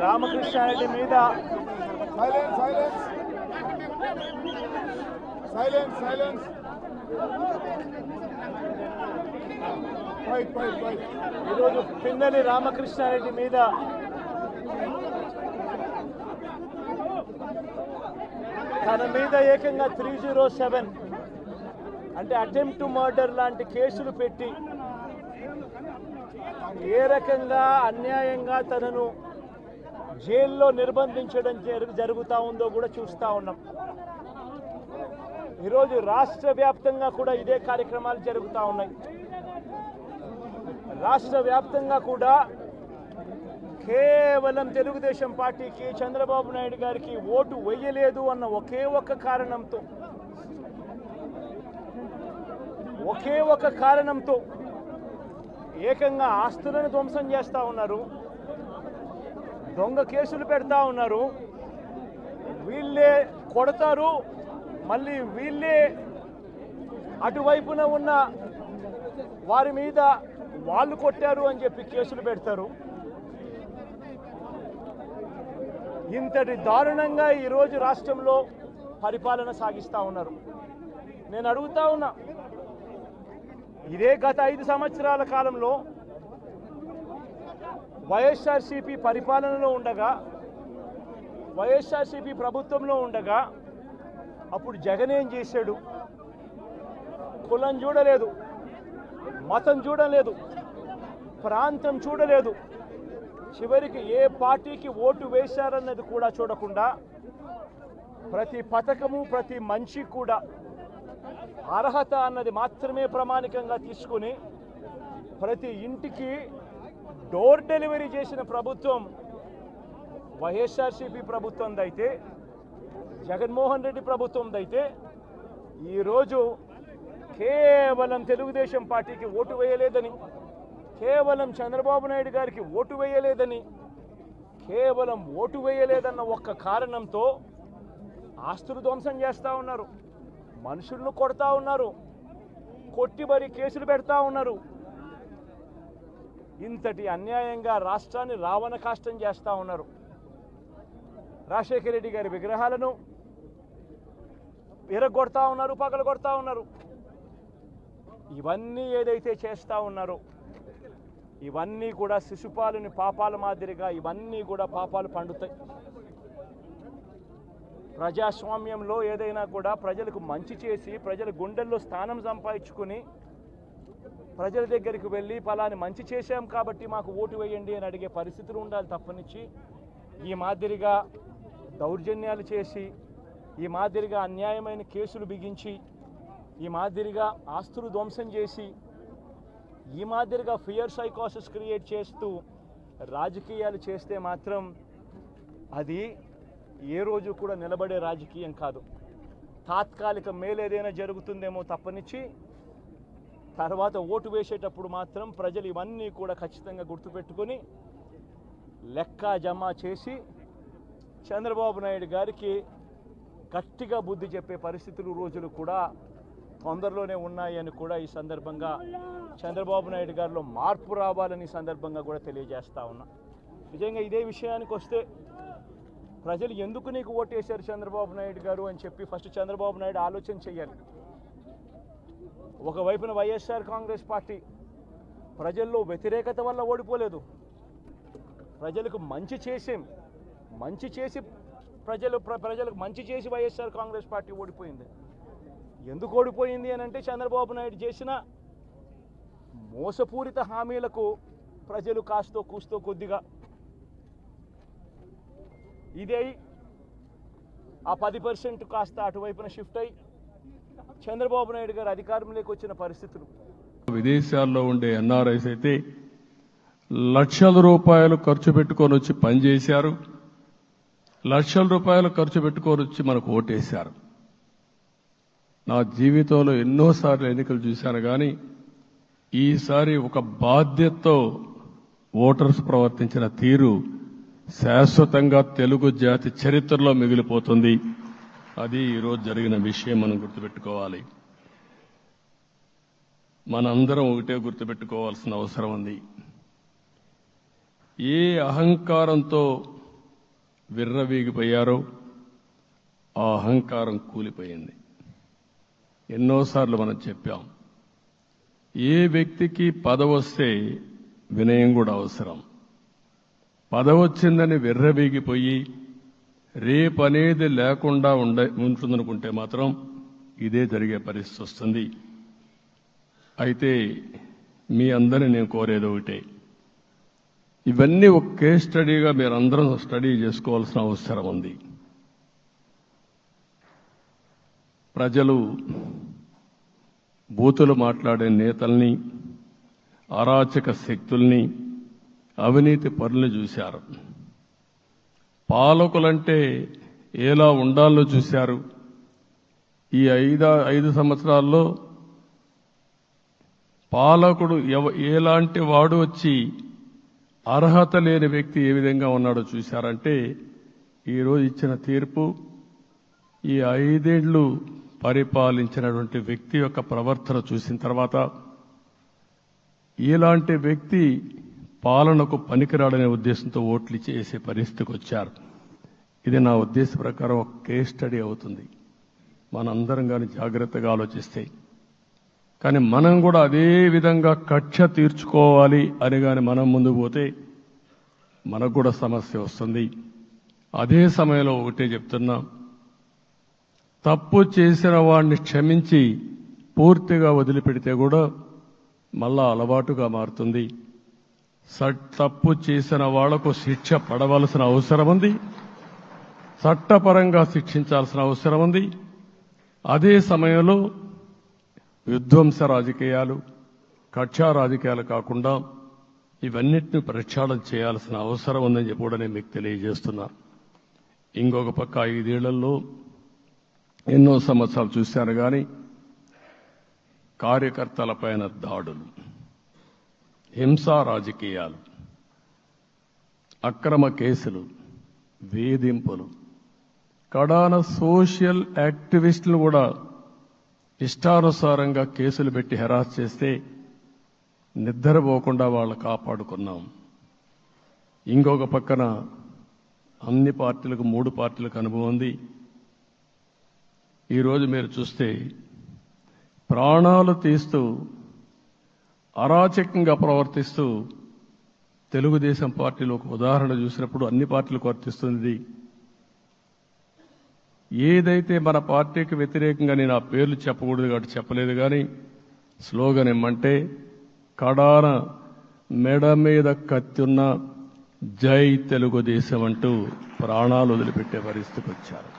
రామకృష్ణారెడ్డి మీద ఈరోజు పిన్నెల్లి రామకృష్ణారెడ్డి మీద తన మీద ఏకంగా 307 అంటే అటెంప్ట్ టు మర్డర్ లాంటి కేసులు పెట్టి ఏ రకంగా అన్యాయంగా తనను జైల్లో నిర్బంధించడం జరుగుతూ ఉందో కూడా చూస్తూ ఉన్నాం. ఈరోజు రాష్ట్ర వ్యాప్తంగా కూడా ఇదే కార్యక్రమాలు జరుగుతూ ఉన్నాయి. రాష్ట్ర వ్యాప్తంగా కూడా కేవలం తెలుగుదేశం పార్టీకి చంద్రబాబు నాయుడు గారికి ఓటు వేయలేదు అన్న ఒకే ఒక కారణంతో ఏకంగా ఆస్తులను ధ్వంసం చేస్తూ ఉన్నారు, దొంగ కేసులు పెడతా ఉన్నారు. వీళ్ళే కొడతారు, మళ్ళీ వీళ్ళే అటువైపున ఉన్న వారి మీద వాళ్ళు కొట్టారు అని చెప్పి కేసులు పెడతారు. ఇంతటి దారుణంగా ఈరోజు రాష్ట్రంలో పరిపాలన సాగిస్తూ ఉన్నారు. నేను అడుగుతా ఉన్నా, ఇదే గత 5 సంవత్సరాల కాలంలో వైఎస్ఆర్సీపీ పరిపాలనలో ఉండగా, వైఎస్ఆర్సీపీ ప్రభుత్వంలో ఉండగా అప్పుడు జగన్ ఏం చేశాడు? కులం చూడలేదు, మతం చూడలేదు, ప్రాంతం చూడలేదు, చివరికి ఏ పార్టీకి ఓటు వేశారన్నది కూడా చూడకుండా ప్రతి పథకము ప్రతి మనిషి కూడా అర్హత అన్నది మాత్రమే ప్రామాణికంగా తీసుకుని ప్రతి ఇంటికి డోర్ డెలివరీ చేసిన ప్రభుత్వం వైఎస్ఆర్సీపీ ప్రభుత్వందైతే, జగన్మోహన్ రెడ్డి ప్రభుత్వందైతే ఈరోజు కేవలం తెలుగుదేశం పార్టీకి ఓటు వేయలేదని, కేవలం చంద్రబాబు నాయుడు గారికి ఓటు వేయలేదని, కేవలం ఓటు వేయలేదన్న ఒక్క కారణంతో ఆస్తులు ధ్వంసం చేస్తూ ఉన్నారు, మనుషులను కొడతా ఉన్నారు, కొట్టి మరి కేసులు పెడతా ఉన్నారు. ఇంతటి అన్యాయంగా రాష్ట్రాన్ని రావణ కాష్టం చేస్తూ ఉన్నారు. రాజశేఖర రెడ్డి గారి విగ్రహాలను విరగొడతా ఉన్నారు, పగలగొడతా ఉన్నారు. ఇవన్నీ ఏదైతే చేస్తూ ఉన్నారో ఇవన్నీ కూడా శిశుపాలుని పాపాల మాదిరిగా ఇవన్నీ కూడా పాపాలు పండుతాయి. ప్రజాస్వామ్యంలో ఏదైనా కూడా ప్రజలకు మంచి చేసి ప్రజల గుండెల్లో స్థానం సంపాదించుకుని ప్రజల దగ్గరికి వెళ్ళి పలాని మంచి చేశాం కాబట్టి మాకు ఓటు వేయండి అని అడిగే పరిస్థితులు ఉండాలి తప్పనిచ్చి ఈ మాదిరిగా దౌర్జన్యాలు చేసి, ఈ మాదిరిగా అన్యాయమైన కేసులు బిగించి, ఈ మాదిరిగా ఆస్తులు ధ్వంసం చేసి, ఈ మాదిరిగా ఫియర్ సైకోసిస్ క్రియేట్ చేస్తూ రాజకీయాలు చేస్తే మాత్రం అది ఏ రోజు కూడా నిలబడే రాజకీయం కాదు. తాత్కాలిక మేలేదైనా జరుగుతుందేమో తప్పనిచ్చి తర్వాత ఓటు వేసేటప్పుడు మాత్రం ప్రజలు ఇవన్నీ కూడా ఖచ్చితంగా గుర్తుపెట్టుకొని లెక్క జమ చేసి చంద్రబాబు నాయుడు గారికి గట్టిగా బుద్ధి చెప్పే పరిస్థితులు రోజులు కూడా తొందరలోనే ఉన్నాయని కూడా ఈ సందర్భంగా చంద్రబాబు నాయుడు గారిలో మార్పు రావాలని సందర్భంగా కూడా తెలియజేస్తా ఉన్నా. నిజంగా ఇదే విషయానికి వస్తే ప్రజలు ఎందుకు నీకు ఓటేశారు చంద్రబాబు నాయుడు గారు అని చెప్పి ఫస్ట్ చంద్రబాబు నాయుడు ఆలోచన చేయాలి. ఒకవైపున వైఎస్ఆర్ కాంగ్రెస్ పార్టీ ప్రజల్లో వ్యతిరేకత వల్ల ఓడిపోలేదు, ప్రజలకు మంచి చేసి ప్రజలకు మంచి చేసి వైఎస్ఆర్ కాంగ్రెస్ పార్టీ ఓడిపోయింది. ఎందుకు ఓడిపోయింది అని అంటే చంద్రబాబు నాయుడు చేసిన మోసపూరిత హామీలకు ప్రజలు కాస్తో కూస్తో కొద్దిగా ఇదే ఆ 10% కాస్త అటువైపున షిఫ్ట్ అయ్యి చంద్రబాబు నాయుడు గారు అధికారంలోకి వచ్చిన పరిస్థితులు. విదేశాల్లో ఉండే ఎన్ఆర్ఐస్ అయితే లక్షల రూపాయలు ఖర్చు పెట్టుకొని వచ్చి పనిచేశారు, లక్షల రూపాయలు ఖర్చు పెట్టుకొని వచ్చి మనకు ఓటేశారు. నా జీవితంలో ఎన్నోసార్లు ఎన్నికలు చూశాను, కానీ ఈసారి ఒక బాధ్యతతో ఓటర్స్ ప్రవర్తించిన తీరు శాశ్వతంగా తెలుగు జాతి చరిత్రలో మిగిలిపోతుంది. అది ఈరోజు జరిగిన విషయం మనం గుర్తుపెట్టుకోవాలి. మనందరం ఒకటే గుర్తుపెట్టుకోవాల్సిన అవసరం ఉంది. ఏ అహంకారంతో విర్రవీగిపోయారో ఆ అహంకారం కూలిపోయింది. ఎన్నోసార్లు మనం చెప్పాం, ఏ వ్యక్తికి పదవి వస్తే వినయం కూడా అవసరం. పదవి వచ్చిందని విర్రవీగిపోయి రేపనేది లేకుండా ఉంటుందనుకుంటే మాత్రం ఇదే జరిగే పరిస్థితి వస్తుంది. అయితే మీ అందరినీ నేను కోరేది ఒకటే, ఇవన్నీ ఒక కేస్ స్టడీగా మీరందరం స్టడీ చేసుకోవాల్సిన అవసరం ఉంది. ప్రజలు బూతులు మాట్లాడే నేతల్ని, అరాచక శక్తుల్ని, అవినీతి పరుల్ని చూశారు. పాలకులంటే ఎలా ఉండాలో చూశారు. ఈ 5 సంవత్సరాల్లో పాలకుడు ఎలాంటి వాడు వచ్చి అర్హత లేని వ్యక్తి ఏ విధంగా ఉన్నాడో చూశారంటే, ఈరోజు ఇచ్చిన తీర్పు ఈ 5 ఏళ్లు పరిపాలించినటువంటి వ్యక్తి యొక్క ప్రవర్తన చూసిన తర్వాత ఇలాంటి వ్యక్తి పాలనకు పనికిరాడనే ఉద్దేశంతో ఓట్లు చేసే పరిస్థితికి వచ్చారు. ఇది నా ఉద్దేశ ప్రకారం ఒక కేస్ స్టడీ అవుతుంది, మనందరం కానీ జాగ్రత్తగా ఆలోచిస్తే. కానీ మనం కూడా అదే విధంగా కక్ష తీర్చుకోవాలి అని కానీ మనం ముందుకు పోతే మనకు కూడా సమస్య వస్తుంది. అదే సమయంలో ఒకటే చెప్తున్నా, తప్పు చేసిన వాడిని క్షమించి పూర్తిగా వదిలిపెడితే కూడా మళ్ళా అలవాటుగా మారుతుంది. తప్పు చేసిన వాళ్లకు శిక్ష పడవలసిన అవసరం ఉంది, చట్టపరంగా శిక్షించాల్సిన అవసరం ఉంది. అదే సమయంలో విధ్వంస రాజకీయాలు, కక్షా రాజకీయాలు కాకుండా ఇవన్నిటిని ప్రక్షాళన చేయాల్సిన అవసరం ఉందని చెప్పి కూడా నేను మీకు తెలియజేస్తున్నా. ఇంకొక పక్క 5 ఏళ్లలో ఎన్నో సంవత్సరాలు చూశాను కానీ కార్యకర్తలపైన దాడులు, హింసా రాజకీయాలు, అక్రమ కేసులు, వేధింపులు, కడాన సోషల్ యాక్టివిస్టులు కూడా ఇష్టానుసారంగా కేసులు పెట్టి హెరాస్ చేస్తే నిద్రపోకుండా వాళ్ళు కాపాడుకున్నాం. ఇంకొక పక్కన అన్ని పార్టీలకు 3 పార్టీలకు అనుభవం ఉంది. ఈరోజు మీరు చూస్తే ప్రాణాలు తీస్తూ అరాచకంగా ప్రవర్తిస్తూ తెలుగుదేశం పార్టీలో ఒక ఉదాహరణ చూసినప్పుడు అన్ని పార్టీలకు వర్తిస్తుంది. ఏదైతే మన పార్టీకి వ్యతిరేకంగా నేను ఆ పేర్లు చెప్పకూడదు కాబట్టి చెప్పలేదు, కానీ స్లోగన్ ఏమంటే కడాన మెడ మీద కత్తున్న జై తెలుగుదేశం అంటూ ప్రాణాలు వదిలిపెట్టే పరిస్థితికి వచ్చారు.